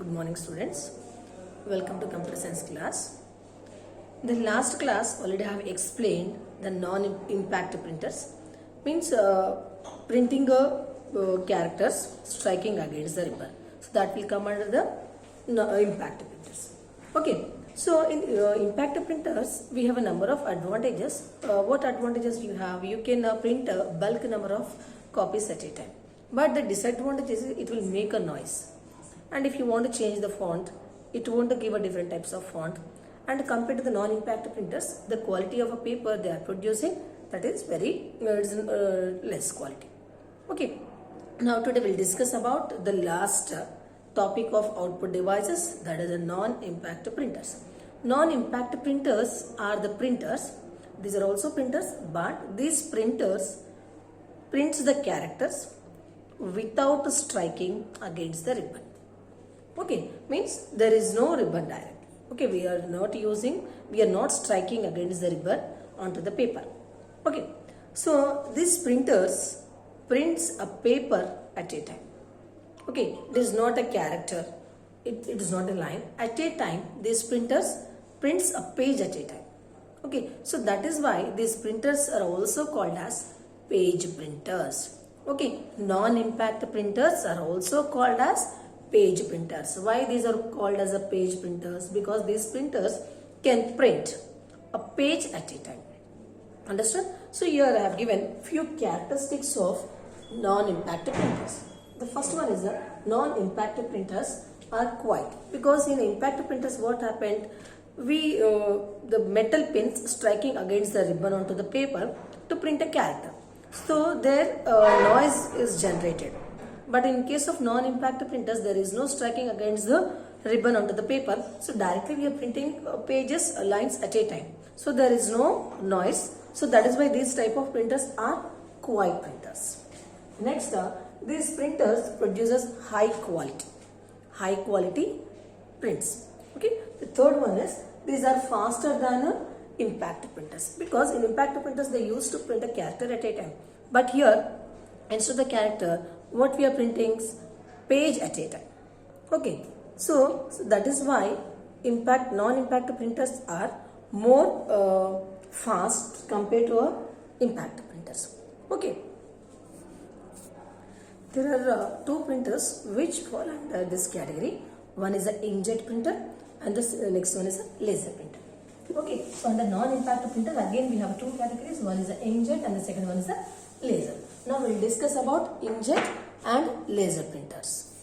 Good morning students. Welcome to computer science class. In the last class already have explained the non-impact printers. Means printing characters striking against the ribbon. So that will come under the impact printers. Okay. So in impact printers we have a number of advantages. What advantages you have? You can print a bulk number of copies at a time. But the disadvantage is it will make a noise. And if you want to change the font, it won't give a different types of font. And compared to the non-impact printers, the quality of a paper they are producing, that is very less quality. Okay. Now today we'll discuss about the last topic of output devices, that is the non-impact printers. Non-impact printers are the printers. These are also printers, but these printers prints the characters without striking against the ribbon. Okay, means there is no ribbon directly. Okay, we are not striking against the ribbon onto the paper. Okay, so this printers prints a paper at a time. Okay, it is not a character, it is not a line. At a time, these printers prints a page at a time. Okay, so that is why these printers are also called as page printers. Okay, non-impact printers are also called as page printers. Why these are called as a page printers? Because these printers can print a page at a time. Understand? So here I have given few characteristics of non-impact printers. The first one is that non-impact printers are quiet. Because in impact printers what happened? The metal pins striking against the ribbon onto the paper to print a character. So their noise is generated. But in case of non-impact printers, there is no striking against the ribbon onto the paper. So directly we are printing pages, lines at a time. So there is no noise. So that is why these type of printers are quiet printers. Next, these printers produces high quality prints. Okay. The third one is these are faster than impact printers, because in impact printers they used to print a character at a time. But here, instead of the character, what we are printing is page at a time. Okay, so that is why non-impact printers are more fast compared to impact printers. Okay, there are two printers which fall under this category. One is an inkjet printer and the next one is a laser printer. Okay, so under non-impact printer again we have two categories. One is the inkjet and the second one is the laser. Now we will discuss about inkjet and laser printers.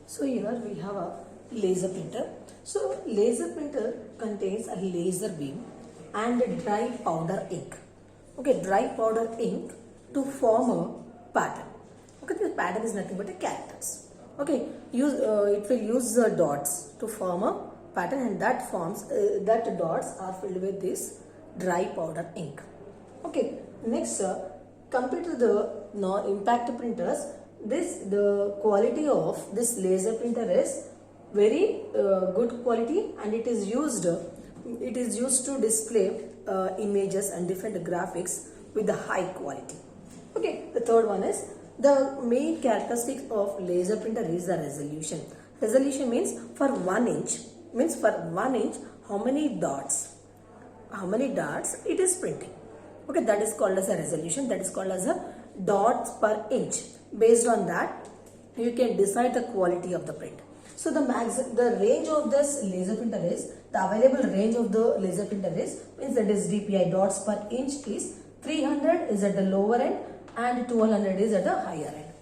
So here we have a laser printer. So laser printer contains a laser beam and a dry powder ink. Okay, dry powder ink to form a pattern. Okay, this pattern is nothing but a characters. Okay, it will use the dots to form a pattern, and that dots are filled with this dry powder ink. Okay, next compared to the non-impact printers, the quality of this laser printer is very good quality, and it is used to display images and different graphics with the high quality. Okay, the third one is the main characteristic of laser printer is the resolution. Resolution means for 1 inch, how many dots it is printing. Okay, that is called as a resolution, that is called as a dots per inch. Based on that, you can decide the quality of the print. So the range of this laser printer is, the available range of the laser printer is, means that is DPI, dots per inch is 300 is at the lower end and 1200 is at the higher end.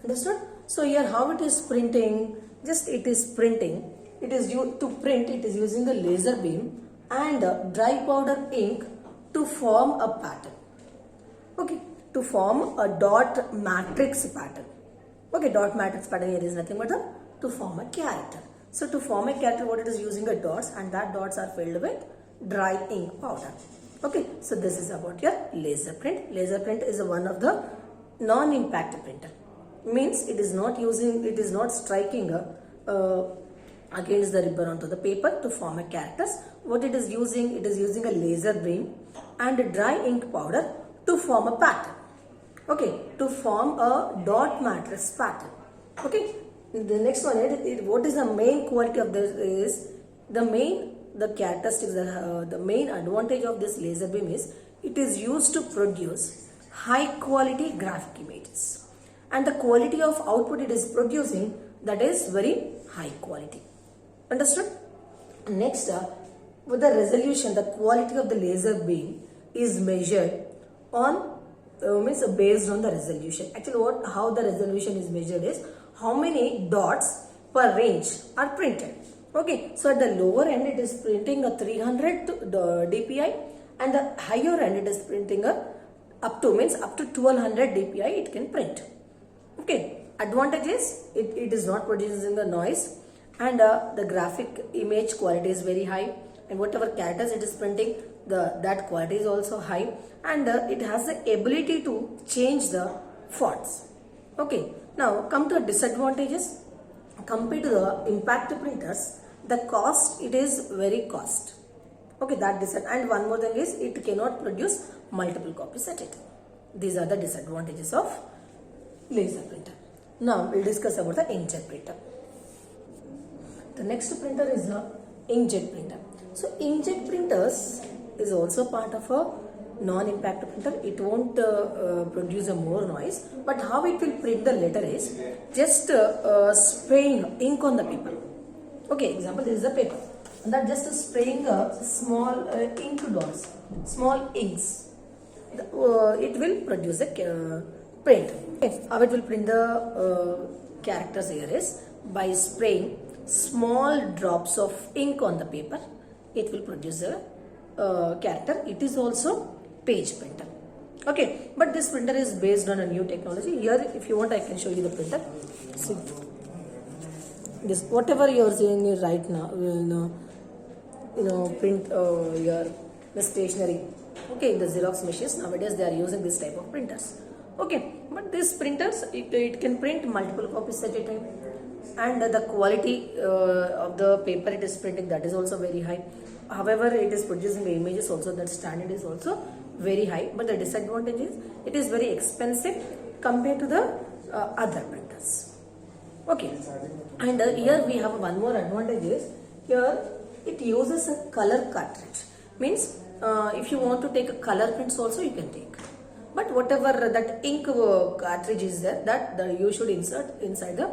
Understood? So here how it is printing? Just it is printing. It is using the laser beam and dry powder ink to form a pattern. Okay, to form a dot matrix pattern. Okay, dot matrix pattern here is nothing but to form a character. So to form a character, what it is using a dots, and that dots are filled with dry ink powder. Okay, so this is about your laser print. Laser print is one of the non-impact printer. Means it is not striking against the ribbon onto the paper to form a characters. What it is using? It is using a laser beam and a dry ink powder to form a pattern. Okay, to form a dot matrix pattern. Okay, The next one is what is the main quality of this is the characteristics, the main advantage of this laser beam is it is used to produce high quality graphic images, and the quality of output it is producing, that is very high quality. Understood? Next, with the resolution, the quality of the laser beam is measured on means based on the resolution. Actually, how the resolution is measured is how many dots per range are printed. Okay, so at the lower end it is printing a 300 dpi, and the higher end it is printing a up to 1200 dpi it can print. Okay, advantage is it is not producing the noise, and the graphic image quality is very high, and whatever characters it is printing, that quality is also high, and it has the ability to change the fonts. Okay, now come to disadvantages. Compared to the impact printers, the cost, it is very cost. Okay, that disadvantage. And one more thing is it cannot produce multiple copies at it. These are the disadvantages of laser printer. Now we'll discuss about the inkjet printer. The next printer is the inkjet printer. So inkjet printers is also part of a non-impact printer. It won't produce a more noise, but how it will print the letter is just spraying ink on the paper. Okay, example, this is a paper, and that just spraying a small ink dots, small inks. It will produce a print. Okay, how it will print the characters here is by spraying small drops of ink on the paper. It will produce a character. It is also page printer. Okay, but this printer is based on a new technology. Here, if you want, I can show you the printer. See, this whatever you are seeing right now, print your the stationery. Okay, in the Xerox machines nowadays they are using this type of printers. Okay, but these printers it can print multiple copies at a time, and the quality of the paper it is printing, that is also very high. However, it is producing the images also, that standard is also very high, but the disadvantage is it is very expensive compared to the other printers. Okay, and here we have one more advantage is here it uses a color cartridge. Means if you want to take a color prints also you can take, but whatever that ink cartridge is there, that you should insert inside the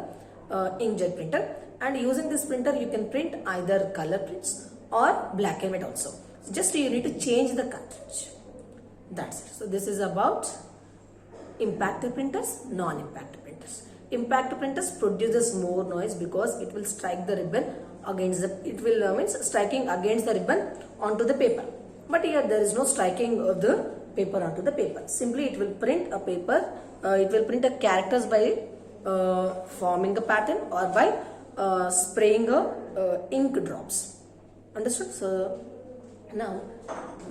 inkjet printer, and using this printer you can print either color prints or black and white also. Just you need to change the cartridge. That's it. So this is about impact printers, non-impact printers. Impact printers produces more noise because it will strike the ribbon against the, it will means striking against the ribbon onto the paper. But here there is no striking of the paper onto the paper. Simply it will print a paper, it will print a characters by forming a pattern or by spraying ink drops. Understood? So now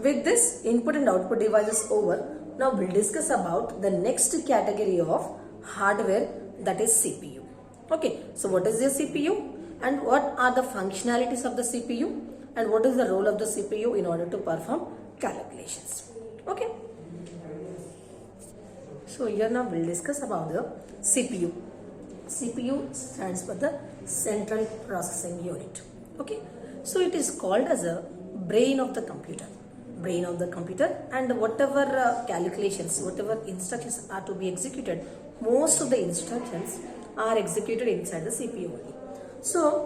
with this input and output devices over, now we'll discuss about the next category of hardware, that is CPU. Okay, so what is the CPU and what are the functionalities of the CPU and what is the role of the CPU in order to perform calculations. Okay, so here now we'll discuss about the CPU. CPU stands for the Central Processing Unit. Okay, so it is called as a brain of the computer. Brain of the computer, and whatever calculations, whatever instructions are to be executed, most of the instructions are executed inside the CPU only. So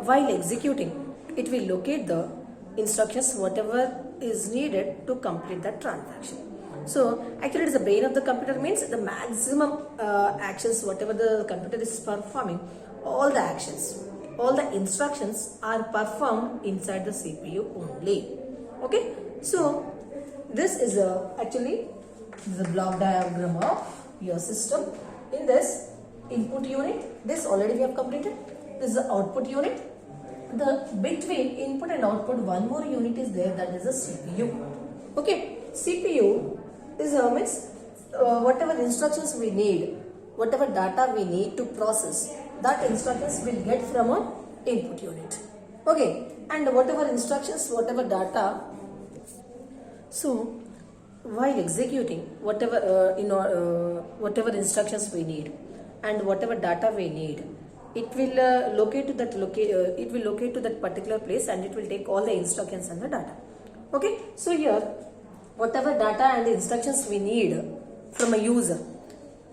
while executing, it will locate the instructions whatever is needed to complete that transaction. So actually it is the brain of the computer, means the maximum actions whatever the computer is performing, all the actions, all the instructions are performed inside the CPU only. Okay, so this is actually the block diagram of your system. In this input unit, this already we have completed. This is the output unit. The between input and output one more unit is there, that is the CPU. Okay, CPU is means whatever instructions we need, whatever data we need to process, that instructions will get from a input unit. Okay, and whatever instructions, whatever data, so while executing whatever whatever instructions we need and whatever data we need, it will locate to that it will locate to that particular place, and it will take all the instructions and the data. Okay, so here whatever data and instructions we need from a user,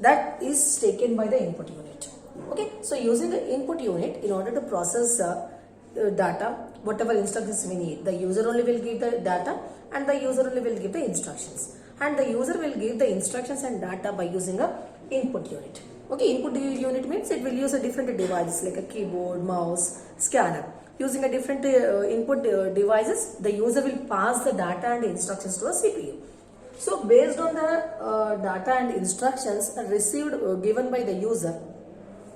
that is taken by the input unit. Okay, so using the input unit, in order to process data, whatever instructions we need, the user only will give the data and the user only will give the instructions, and the user will give the instructions and data by using a input unit. Okay, input unit means it will use a different devices like a keyboard, mouse, scanner. Using a different input devices, the user will pass the data and instructions to a CPU. So based on the data and instructions received given by the user,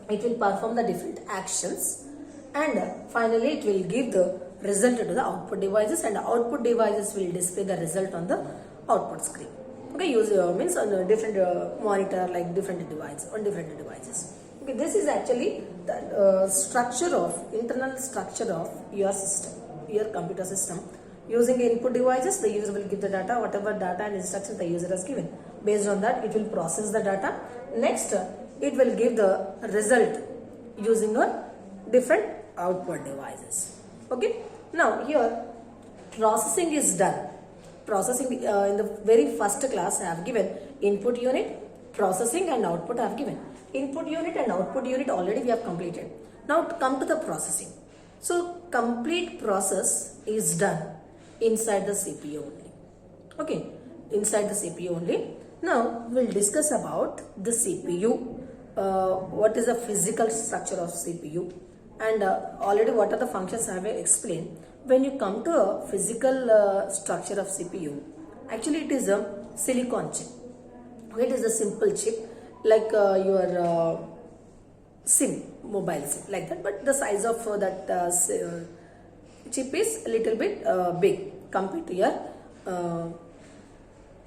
it will perform the different actions, and finally it will give the result to the output devices, and the output devices will display the result on the output screen. Okay, use means on a different monitor, like different devices on different devices. Okay, this is actually the structure of internal structure of your system, your computer system. Using input devices, the user will give the data, whatever data and instructions the user has given. Based on that, it will process the data. Next, it will give the result using a different output devices. Okay, now here processing is done. Processing in the very first class I have given input unit, processing and output I have given. Input unit and output unit already we have completed. Now come to the processing. So complete process is done inside the CPU only. Okay, inside the CPU only. Now we'll discuss about the CPU. What is the physical structure of CPU, and already what are the functions I have explained. When you come to a physical structure of CPU, actually it is a silicon chip. It is a simple chip like your SIM, mobile SIM, like that, but the size of that chip is a little bit big compared to your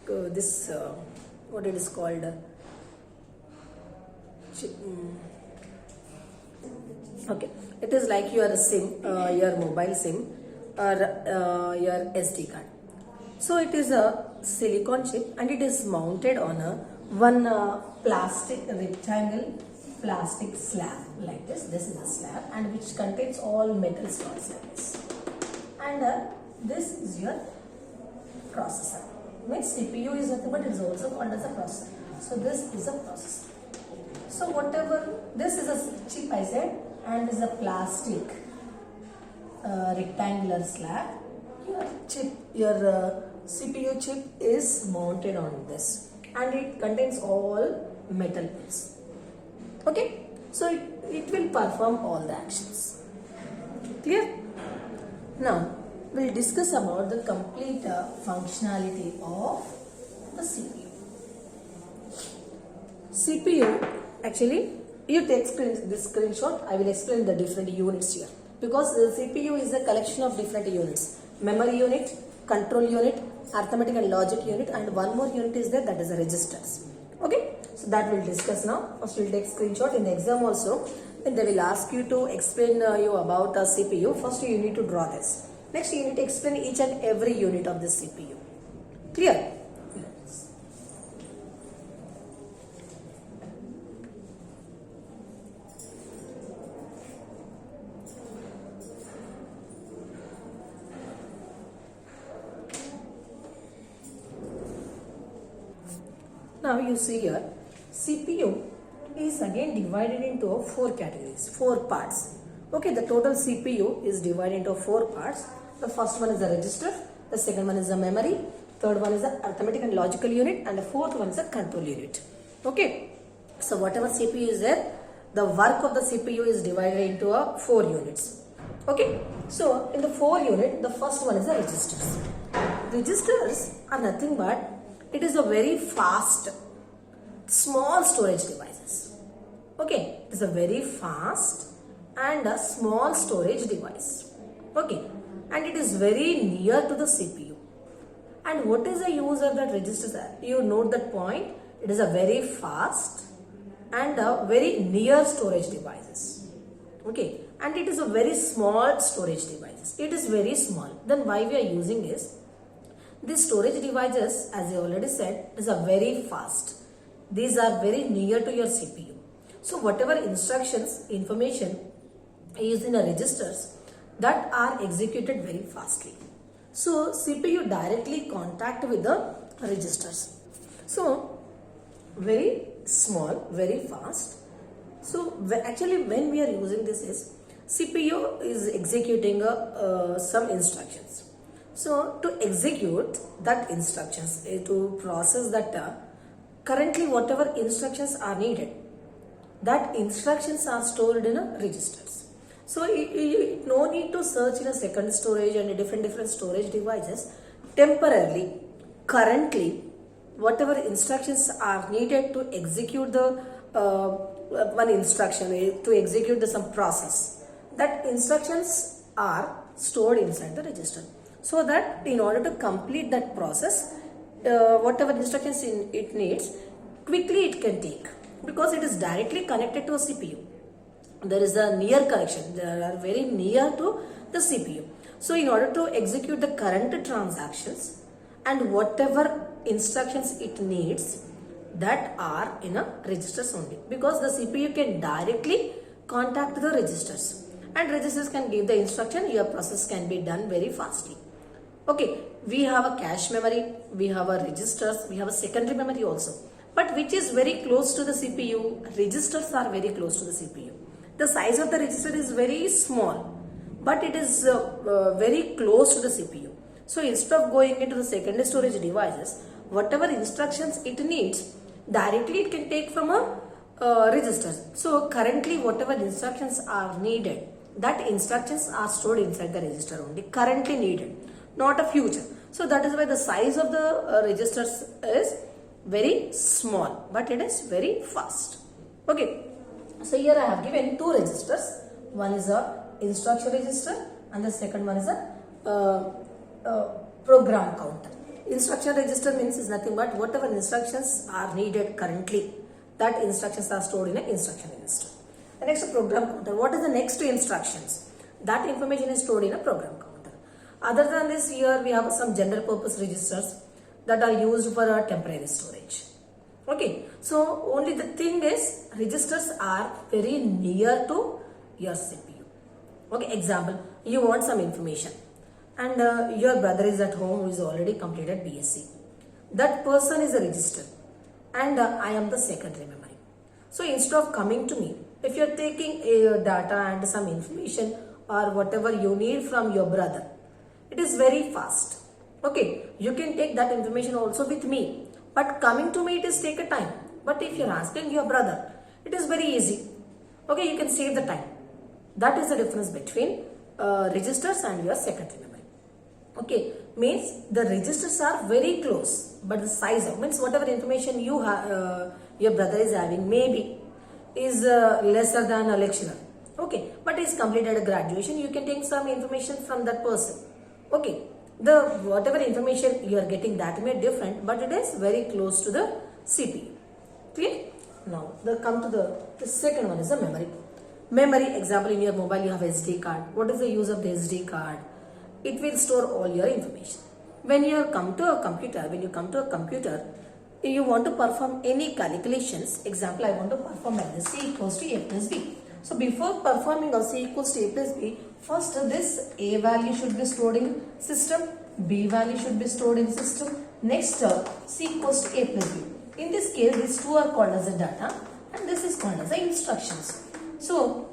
this what it is called chip. Okay, it is like your SIM, your mobile SIM, or your SD card. So it is a silicon chip, and it is mounted on a one plastic rectangle plastic slab like this. This is a slab, and which contains all metal slots like this. And this is your processor. Means CPU is nothing but it is also called as a processor. So this is a processor. So whatever, this is a chip I said, and is a plastic rectangular slab. Your CPU chip is mounted on this, and it contains all metal pins. Okay, so it will perform all the actions. Clear? Now we'll discuss about the complete functionality of the CPU. CPU, actually, you take this screenshot. I will explain the different units here, because the CPU is a collection of different units: memory unit, control unit, arithmetic and logic unit, and one more unit is there, that is the registers. Okay, so that we'll discuss now. First we'll take screenshot. In the exam also, when they will ask you to explain you about a CPU, first you need to draw this. Next you need to explain each and every unit of the CPU. Clear? Now you see here, CPU is again divided into 4 categories, 4 parts. Okay, the total CPU is divided into 4 parts. The first one is the register, the second one is the memory, third one is the arithmetic and logical unit, and the fourth one is the control unit. Okay, so whatever CPU is there, the work of the CPU is divided into 4 units. Okay, so in the 4 unit, the first one is the registers. Registers are nothing but it is a very fast, small storage devices. Okay, it is a very fast and a small storage device. Okay, and it is very near to the CPU. And what is the use of that registers? You note that point. It is a very fast and a very near storage devices. Okay, and it is a very small storage devices. It is very small. Then why we are using is, these storage devices, as I already said, is a very fast. These are very near to your CPU. So whatever instructions, information is in a registers that are executed very fastly. So CPU directly contact with the registers. So very small, very fast. So actually when we are using this is CPU is executing some instructions. So to execute that instructions, to process that currently whatever instructions are needed, that instructions are stored in a registers. So no need to search in a second storage and different storage devices. Temporarily, currently, whatever instructions are needed to execute the one instruction, to execute the some process, that instructions are stored inside the register. So that in order to complete that process, whatever instructions it needs, quickly it can take, because it is directly connected to a CPU. There is a near connection, they are very near to the CPU. So in order to execute the current transactions and whatever instructions it needs, that are in a registers only, because the CPU can directly contact the registers and registers can give the instruction, your process can be done very fastly. Okay, we have a cache memory, we have a registers, we have a secondary memory also. But which is very close to the CPU? Registers are very close to the CPU. The size of the register is very small, but it is very close to the CPU. So instead of going into the secondary storage devices, whatever instructions it needs, directly it can take from a register. So currently whatever instructions are needed, that instructions are stored inside the register only, currently needed, not a future. So that is why the size of the registers is very small, but it is very fast. Okay, so here I have given two registers. One is a instruction register and the second one is a program counter. Instruction register means is nothing but whatever instructions are needed currently, that instructions are stored in an instruction register. The next program counter. What is the next instructions? That information is stored in a program counter. Other than this, here we have some general purpose registers that are used for a temporary storage. Okay, so only the thing is registers are very near to your CPU. Okay, example, you want some information and your brother is at home who is already completed BSc. That person is a register and I am the secondary memory. So instead of coming to me, if you are taking a data and some information or whatever you need from your brother, it is very fast. Okay, you can take that information also with me, but coming to me it is take a time. But if you are asking your brother, it is very easy. Okay, you can save the time. That is the difference between registers and your secondary memory. Okay, means the registers are very close, but the size of, means whatever information you have, your brother is having maybe is lesser than a lecturer. Okay, but is completed a graduation, you can take some information from that person. Okay, the whatever information you are getting, that may different, but it is very close to the CPU. Clear? Now come to the second one is the memory. Memory, example, in your mobile you have SD card. What is the use of the SD card? It will store all your information. When you come to a computer, you want to perform any calculations. Example, I want to perform like this: C equals to A plus B. So before performing a C equals to A plus B, first this A value should be stored in system, B value should be stored in system. Next C equals to A plus B. In this case, these two are called as the data and this is called as the instructions. So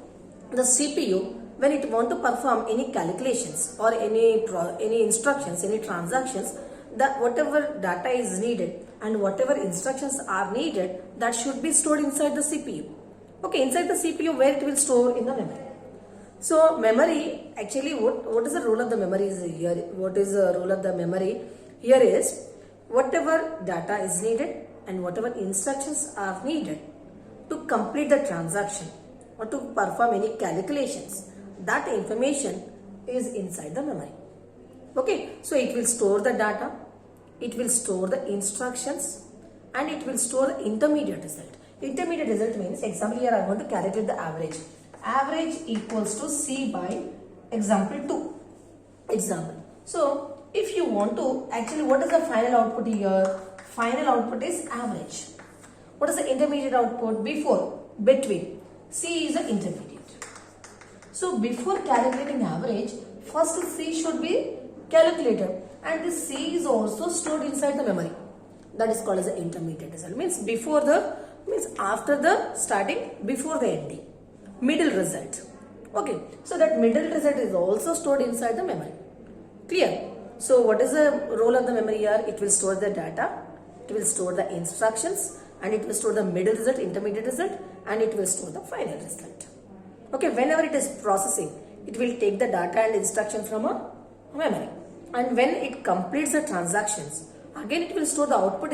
the CPU, when it want to perform any calculations or any instructions, any transactions, that whatever data is needed and whatever instructions are needed, that should be stored inside the CPU. Okay, inside the CPU, where it will store? In the memory. So memory, actually what is the role of the memory is here? What is the role of the memory here is whatever data is needed and whatever instructions are needed to complete the transaction or to perform any calculations, that information is inside the memory. Okay, so it will store the data, it will store the instructions and it will store the intermediate result. Intermediate result means, example, here I want to calculate the average. Average equals to C by example 2. Example. So if you want to, actually what is the final output here? Final output is average. What is the intermediate output? Before between. C is the intermediate. So before calculating average, first C should be calculated, and this C is also stored inside the memory. That is called as the intermediate result. Means after the starting, before the ending. Middle result. Okay. So that middle result is also stored inside the memory. Clear? So what is the role of the memory here? It will store the data, it will store the instructions, and it will store the middle result, intermediate result, and it will store the final result. Okay, whenever it is processing, it will take the data and instruction from a memory. And when it completes the transactions, again it will store the output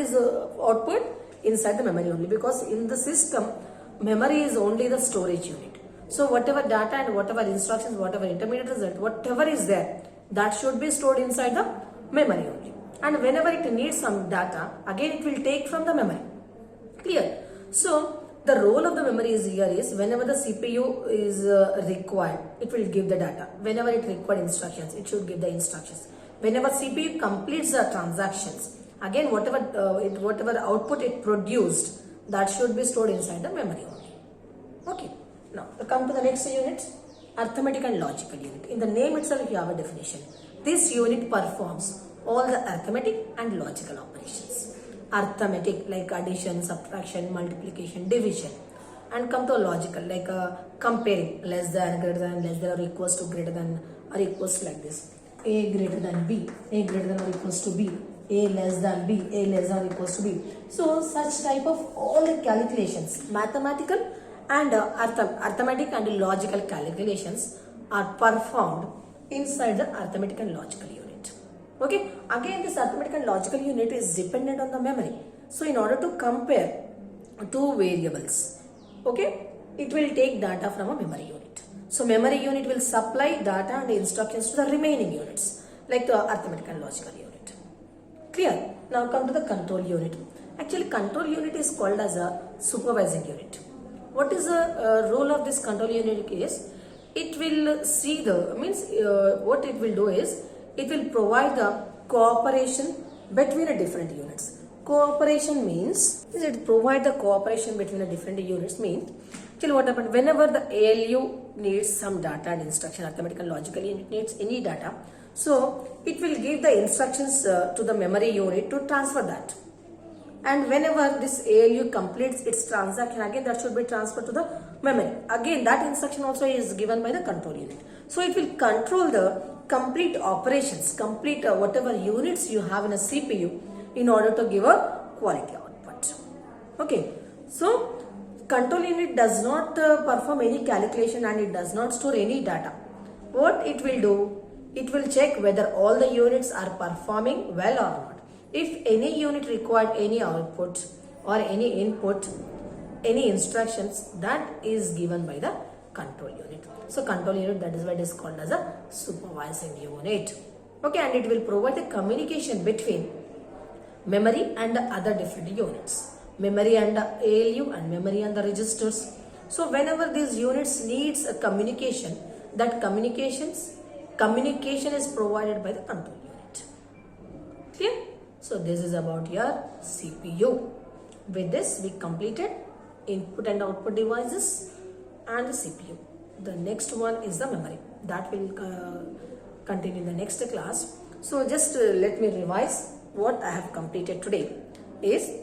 inside the memory only, because in the system, memory is only the storage unit. So whatever data and whatever instructions, whatever intermediate result, whatever is there, that should be stored inside the memory only. And whenever it needs some data, again it will take from the memory. Clear? So the role of the memory is here is whenever the CPU is required, it will give the data. Whenever it required instructions, it should give the instructions. Whenever CPU completes the transactions, again whatever output it produced, that should be stored inside the memory only. Okay. Now come to the next unit, arithmetic and logical unit. In the name itself you have a definition. This unit performs all the arithmetic and logical operations. Arithmetic like addition, subtraction, multiplication, division. And come to logical like comparing less than, greater than, less than or equals to, greater than or equals to, like this. A greater than B, A greater than or equals to B, A less than B, A less than or equals to B. So such type of all the calculations, mathematical and arithmetic and logical calculations are performed inside the arithmetic and logical unit. Okay, again this arithmetic and logical unit is dependent on the memory. So in order to compare two variables, okay, it will take data from a memory unit. So memory unit will supply data and instructions to the remaining units like the arithmetic and logical unit. Clear? Now come to the control unit. Actually control unit is called as a supervising unit. What is the role of this control unit is, it will see what it will do is, it will provide the cooperation between the different units. Cooperation means, it provide the cooperation between the different units means, actually what happened, whenever the ALU needs some data and instruction, arithmetic and logical unit needs any data, so it will give the instructions to the memory unit to transfer that. And whenever this ALU completes its transaction, again that should be transferred to the memory. Again that instruction also is given by the control unit. So it will control the complete operations, complete whatever units you have in a CPU in order to give a quality output. Okay. So control unit does not perform any calculation and it does not store any data. What it will do, it will check whether all the units are performing well or not. If any unit required any output or any input, any instructions, that is given by the control unit. So control unit, that is why it is called as a supervising unit. Okay, and it will provide the communication between memory and the other different units. Memory and the ALU and memory and the registers. So whenever these units needs a communication, that communication is provided by the control unit. Clear? So this is about your CPU. With this we completed input and output devices and the CPU. The next one is the memory. That will continue in the next class. So just let me revise what I have completed today. Is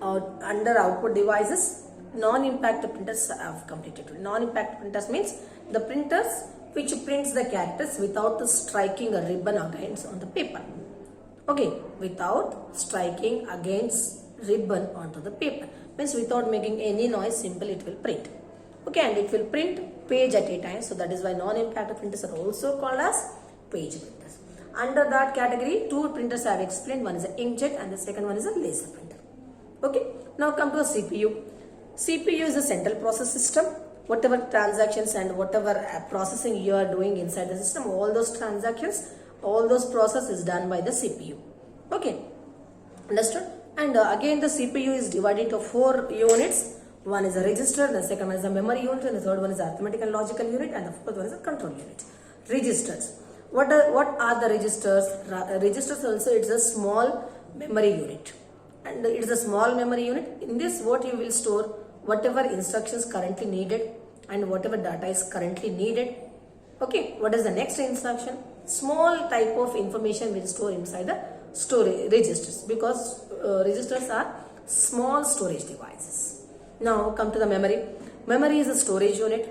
under output devices, non-impact printers I have completed today. Non-impact printers means the printers which prints the characters without striking a ribbon against on the paper. Okay, without striking against ribbon onto the paper, means without making any noise, simple it will print. Okay, and it will print page at a time. So that is why non-impact printers are also called as page printers. Under that category, two printers I have explained. One is an inkjet and the second one is a laser printer. Okay, now come to a CPU. CPU is a central process system. Whatever transactions and whatever processing you are doing inside the system, all those transactions, all those process is done by the CPU. Okay, understood? And again the CPU is divided into 4 units. One is a register, the second one is a memory unit, and the third one is arithmetic and logical unit, and the fourth one is a control unit. Registers. What are the registers? Registers also, it's a small memory unit. And it is a small memory unit. In this, what you will store? whatever instructions currently needed and whatever data is currently needed. Okay, what is the next instruction? Small type of information will store inside the storage registers, because registers are small storage devices. Now come to the memory. Memory is a storage unit.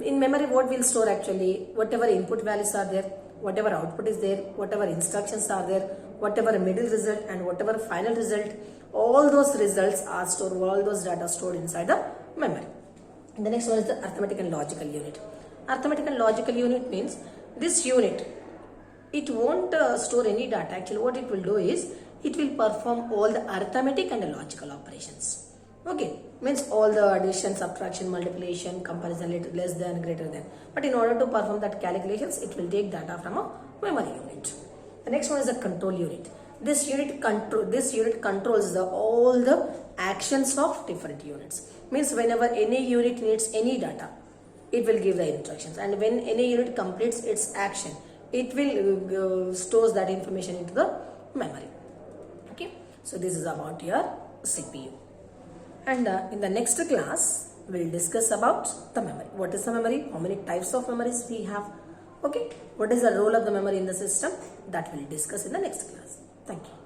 In memory, what will store actually? Whatever input values are there, whatever output is there, whatever instructions are there, whatever middle result and whatever final result, all those results are stored, all those data stored inside the memory. And the next one is the arithmetic and logical unit. Arithmetic and logical unit means this unit, it won't store any data. Actually, what it will do is, it will perform all the arithmetic and the logical operations. Okay, means all the addition, subtraction, multiplication, comparison, less than, greater than. But in order to perform that calculations, it will take data from a memory unit. The next one is a control unit. This unit controls all the actions of different units. Means whenever any unit needs any data, it will give the instructions, and when any unit completes its action, it will stores that information into the memory. Okay, so this is about your CPU. And in the next class, we'll discuss about the memory. What is the memory? How many types of memories we have? Okay, what is the role of the memory in the system? That we'll discuss in the next class. Thank you.